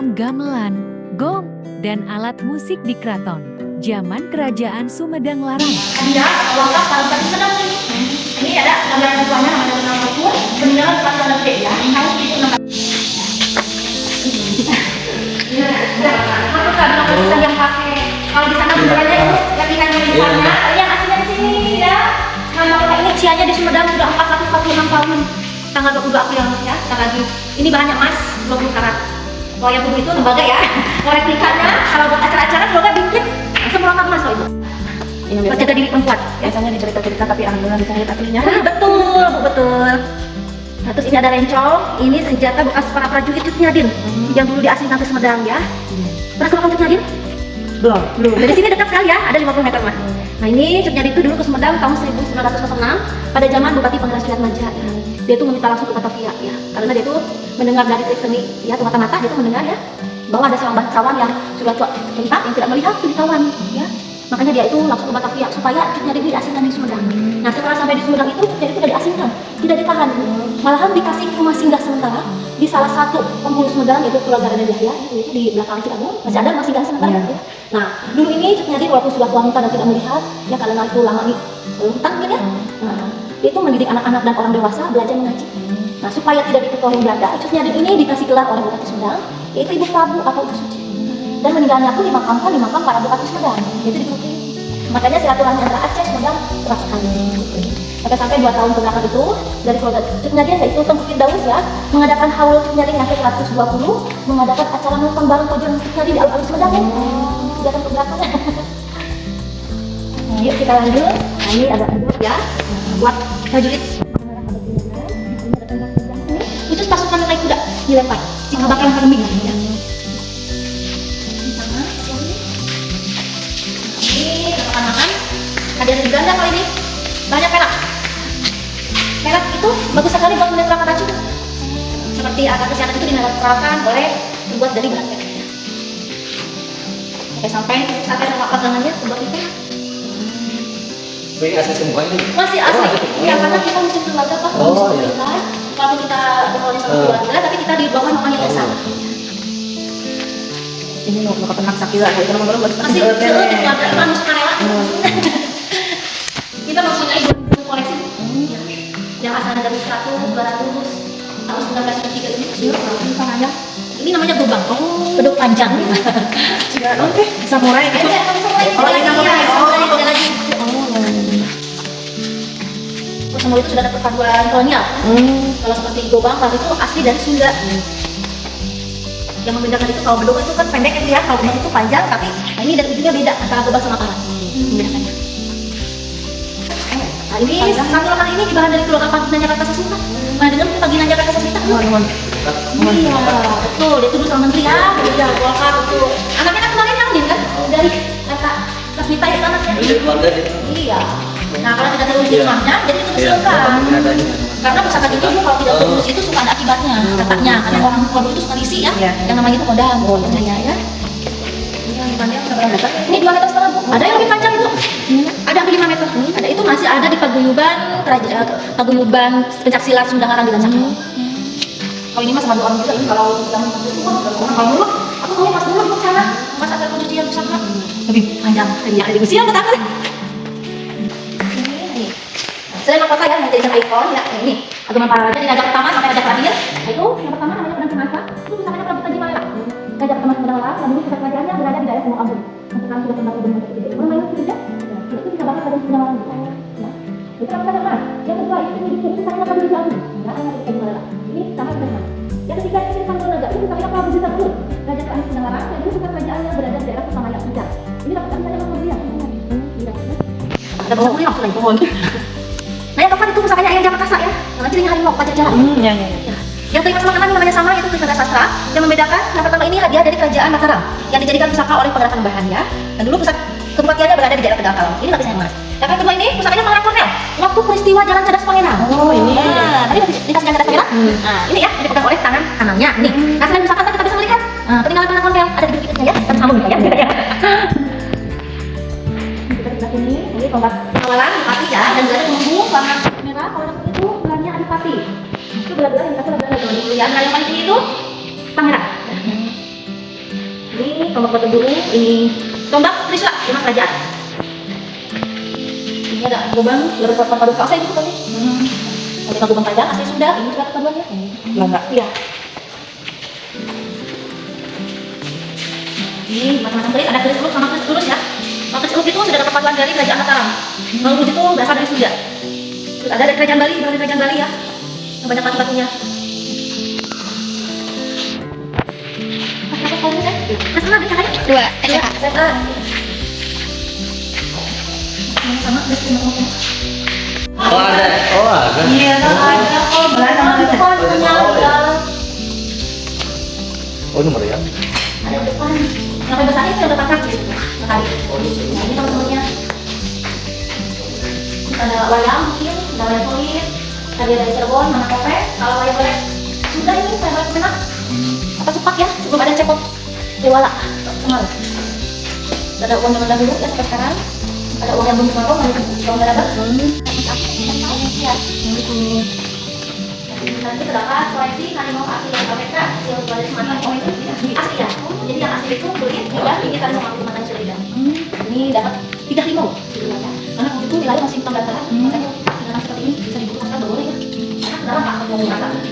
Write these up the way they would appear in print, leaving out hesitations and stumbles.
tentang gamelan, gong, dan alat musik di keraton. Zaman Kerajaan Sumedang Larang. Ada lengkap kalau tadi sedang nih. Ini ada gambaran tuanya namanya nama itu peninggalan pasal gede ya. Harus itu nama. Aku kan nama yang pakai. Kalau di sana sebenarnya itu latihan militarnya, yang aslinya di sini ya. Nama ini usianya di Sumedang sudah 446 tahun. Tanggal 22 April ya, kita lagi. Ini bahannya emas 20 karat. Kalau yang dulu itu lembaga ya, kalau replikanya kalau buat acara-acara lembaga bikin semua emas loh itu. Buat jaga diri perempuan. Biasanya dicerita-cerita tapi alhamdulillah bisa lihat aslinya. Betul, Bu, betul. Nah, terus ini ada rencong, ini senjata bekas para prajurit Cut Nyadin yang dulu diasingkan ke Sumedang ya. Pernah ke lokal Cut Nyadin? Belum. Dari sini dekat sekali ya, ada 50 meter mah. Nah ini Cut Nyadin itu dulu ke Sumedang tahun 1906 pada zaman Bupati Pangeran Suliatmaja ya. Dia itu meminta langsung ke Batavia ya, karena dia itu mendengar dari trik seni ya, tuh mata-mata dia itu mendengar ya bahwa ada seorang bangsawan yang sudah tua renta yang tidak melihat kebitahuan ya. Makanya dia itu langsung ke Batavia supaya Cut Nyadin diasingkan di Sumedang. Nah setelah sampai di Sumedang itu Cut Nyadin tidak diasingkan, tidak ditahan, malahan dikasih rumah singgah sementara di salah satu penghulu Sumedang yaitu keluarga Raden Yahya itu di belakang Ciagung masih ada rumah singgah sementara ya. Nah dulu ini Cut Nyadin walaupun sudah tua renta dan tidak melihat ya karena itu lama di hutan gitu ya. Nah dia itu mendidik anak-anak dan orang dewasa belajar mengaji. Nah supaya tidak diketahui Belanda, Cut Nyadin ini dikasih gelar oleh Bupati Sumedang yaitu Ibu Prabu atau Ibu Suci. Dan meninggalnya pun dimakamkan di makam para Bupati Sumedang, yaitu di Bukit. Makanya silaturahmi antara Aceh Sumedang terapkan. Sampai 2 tahun kebelakang itu dari keluarga Cut Nyadin yaitu Bukit Daus ya mengadakan haul Cut Nyadin yang ke-120 mengadakan acara nonton bareng Kojon Cut Nyadin di alun-alun Sumedang ya. Datang ke belakang. Yuk kita lanjut. Nah, ini ada endor ya buat prajurit. Khusus pasukan naik kuda dilempar jika bakal kambing ya. Ini makan-makan ada di Belanda kali ini banyak perak. Perak itu bagus sekali buat menetralkan racun. Seperti alat kesehatan itu dinetralkan oleh terbuat dari bahan perak. Oke sampai sama pagangannya sebuah itu. Ini asli semua ini? Masih asli. Ya karena kita musim keluarga Pak. Oh iya. Kalau kita berkawan sama keluarga tapi kita di bawah namanya desa. Ini mau ke penak sakila itu nomor Masih seutuh keluarga Iman sukarela. Kita mempunyai 20 koleksi yang asalnya dari 100, 200 tahun 1903 ini. ini namanya Ini namanya gobang, beduk panjang. oke samurai gitu. Oh, ini samurai. Ada lagi. Semua itu sudah ada perpaduan kolonial. Kalau seperti gobang, kalau itu asli dari Sunda. Yang membedakan itu kalau beduk itu kan pendek ya, kalau gobang itu panjang, tapi ini dari ujungnya beda antara gobang sama karat. Membedakannya. Nah ini satu lokal ini dibahan dari keluarga Paginan Jakarta Sasmita. Nah dengan Paginan Jakarta Sasmita. Iya, betul. Dia itu dulu sama menteri ya, dia Golkar betul. Anaknya kan kemarin yang kan dari kata Sasmita itu anaknya. Iya. Nah kalau tidak terus di rumahnya, jadi itu kesulitan. Karena pusaka itu kalau tidak terus itu suka ada akibatnya, katanya. Karena orang produk itu suka risi ya, yang namanya itu kodam, percaya ya. Ini 2,5 meter Bu. Ada yang lebih panjang Bu. Ada yang 5 meter. Ada itu masih ada di paguyuban pencaksilat Sumedang Larang di Lancang. Kalau ini mah sama 2 orang juga ini kalau kita mau kalau dulu aku mau pas dulu di sana pas ada pencucian pusaka lebih panjang dari yang ada di museum pertama. Selain mahkota ya, yang jadi sama ikon ya, ini agama para raja di raja pertama sampai raja terakhir. Itu yang pertama namanya Pedang Semasa, itu pusakanya Prabu Tajimala. Raja pertama Sumedang Larang, yang dulu pusat kerajaannya berada di daerah Gunung Agung. Yang sekarang sudah kembali ke Gunung Gede. Orang lain tidak, itu bisa banget pada Sumedang Larang. Ya, itu Prabu Tajimala. Yang kedua itu pusakanya Prabu Dijanggu. Ya, yang ada Tajimala. Ini sama Sumedang. Yang ketiga itu Sanggunaga, itu pusakanya Prabu Dijanggu. Raja terakhir Sumedang Larang, yang dulu pusat kerajaannya berada di daerah Kusamaya Puncak. Ini dapat misalnya Prabu Dijanggu. Ada Prabu Dijanggu selain pohon. Nah yang keempat itu pusakanya Ayah Jakarta ya, dengan cirinya harimau Pajajaran. ya. Yang kelima sama enam namanya sama, yaitu Krishna Sastra. Yang membedakan yang pertama ini hadiah dari kerajaan Mataram yang dijadikan pusaka oleh Penggerakan Bahan ya. Dan dulu pusat tempatnya berada di daerah Tegal Kalong. Ini lapisan emas. Yang kedua ini pusakanya Pangeran Kornel waktu peristiwa Jalan Cadas Pangeran. Oh ini. Tadi dikasih Jalan Cadas Pangeran. Nah ini ya, yang dipegang oleh tangan kanannya. Ini. Nah selain pusaka kita bisa melihat peninggalan Pangeran Kornel ada di bukitnya ya. Kita sambung ya. Ini tombak pengawalan Adipati ya, dan juga ada punggung warna merah. Kalau yang itu gelarnya Adipati. Itu gelar-gelar yang dikasih oleh Belanda zaman dulu ya. Nah yang paling tinggi itu Pangeran. tombak batu guru, ini tombak Trisula, rumah kerajaan. Ini ada gubang, beberapa padu kau saya itu tadi. Ada gubang kerajaan asli Sunda, ini juga paduannya. Belanda. Iya. Ini macam-macam keris, ada keris urut sama keris lurus ya. Kalau keris urut itu sudah dapat paduan dari kerajaan Mataram. Kalau lurus itu berasal dari Sunda. Terus ada dari kerajaan Bali, dari kerajaan Bali ya. Yang banyak batu-batunya. Dua. Sama Oh ada. Oh ada. Iya, ada kok Belanda ada. Oh nomor ya. Ada di depan. Yang besarnya sudah terpasang gitu. Sekali. Nah, ini teman-temannya. Ada wayang mungkin, ada wayang kulit. Tadi dari Cirebon, mana kope. Kalau wayang boleh. Sudah ini saya balik menang. Apa cepat ya? Sebelum ada cepot. Dewala. Sengal. Ada uang zaman dahulu ya sampai sekarang. Ada uang yang belum dipotong, ada uang nggak dapat. Nanti terdapat koleksi harimau asli dari KPK hasil dari Sumatera itu asli ya. Jadi yang asli itu kulit dan ini harimau asli Sumatera Selatan. Ini dapat 3 harimau gitu ya. Karena waktu itu nilainya masih hitam dan terang, makanya dengan seperti ini bisa dibutuhkan boleh ya. Karena dalam hak mau mengatakan.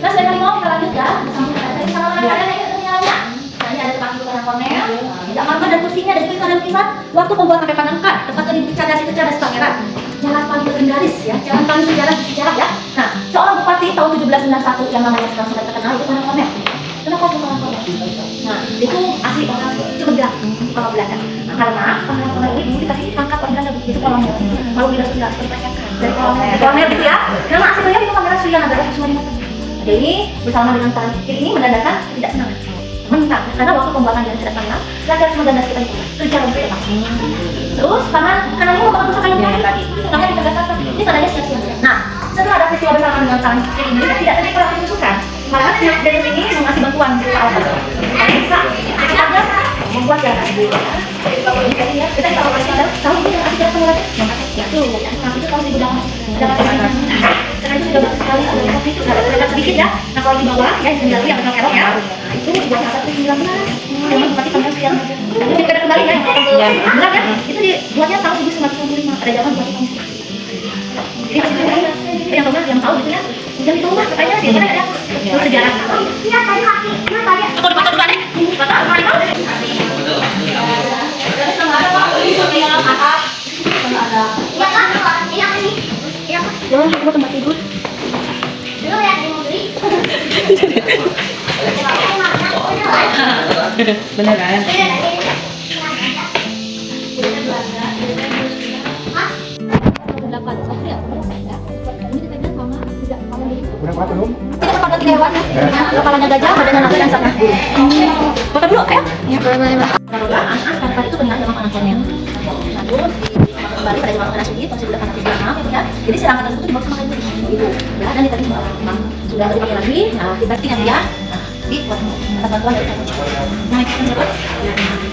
Nah selain harimau kita lanjut ya, bersama dengan sama kalian ini nyalanya. Nah ini ada tempat duduk yang Kornel, tidak kamar dan kursinya dan juga ada lukisan waktu pembuatan sampai Panangkat, tempatnya di Cadas itu Cadas Pangeran. Jalan paling legendaris ya, jalan paling sejarah ya. Nah, seorang bupati tahun 1791 yang namanya sekarang sudah terkenal itu Panang Kornel. Kenapa itu Panang Kornel? Nah, itu asli orang Sumedang, orang Belanda. Nah, karena Panang Kornel ini dulu dikasih pangkat orang Belanda begitu kolonel. Kalau tidak sudah dari kolonel gitu ya. Nama aslinya itu Pangeran Sulianagara Kusuma. Jadi ini bersama dengan tangan kiri ini menandakan tidak senang. Mentang, karena waktu pembuatan yang tidak senang, rakyat semua ganda kita itu terjalan bebas. Terus karena ini merupakan pusaka yang tadi, tangan ditegaskan ini tandanya siap-siap. Nah, setelah ada peristiwa bersama dengan tangan kiri ini tidak terjadi perang disusukan, maka pihak dari ini mengasih bantuan berupa alat. Bisa, secepatnya membuat jalan. Jadi ya, kita kalau masih ada tahun ini yang tidak semula ya tuh, nah itu tahun 2008. Karena itu sudah bagus sekali, kopi itu ada sedikit ya. Nah kalau di bawah ya yang yang tengah kerok ya, itu dibuat satu 19. Memang bupati Pangan yang jadi kita kembali ya, benar ya? Itu dibuatnya tahun 1995. Ada zaman bupati Pangan. Jadi yang tahu gitu ya, udah itu mah katanya dia kan ada sejarah. Iya tadi kaki, nah tadi. Aku depan dulu nih. Kata apa itu? Terus sama ada Pak, ini sudah angkat. Ada. Iya kan, yang ini. Iya kan? Jangan lupa tempat tidur. Dulu ya, mau beli. Beneran. Kita kepada tiga hewan ya. Kepalanya gajah, badannya naga dan sapi. Makan dulu, ayo. Ya, boleh. Karena itu benar sama Panang Kornel. Nah, terus kembali pada zaman Panasugi tahun 1836 gitu ya. Jadi serangga tersebut dibawa sama kayu gitu. Belah dan ditagi sama orang. Sudah dipakai lagi. Nah, kita tinggal ya. Di buat atas bantuan dari kayu. Nah, itu kan siapa?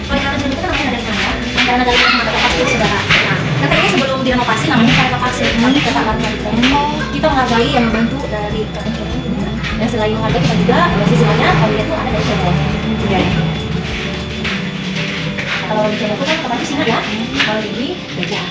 Kalau yang sini kita namanya dari mana? Karena dari mana ada kapal saudara. Nah, kata ini sebelum direnovasi namanya karena kapal ini ke kamarnya di kita menghargai yang membantu dari kapal. Dan selain menghargai kita juga siswanya kalau dia itu ada dari channel. Ya. Kalau di channel itu kan kapal singa ya. Kalau di gajah.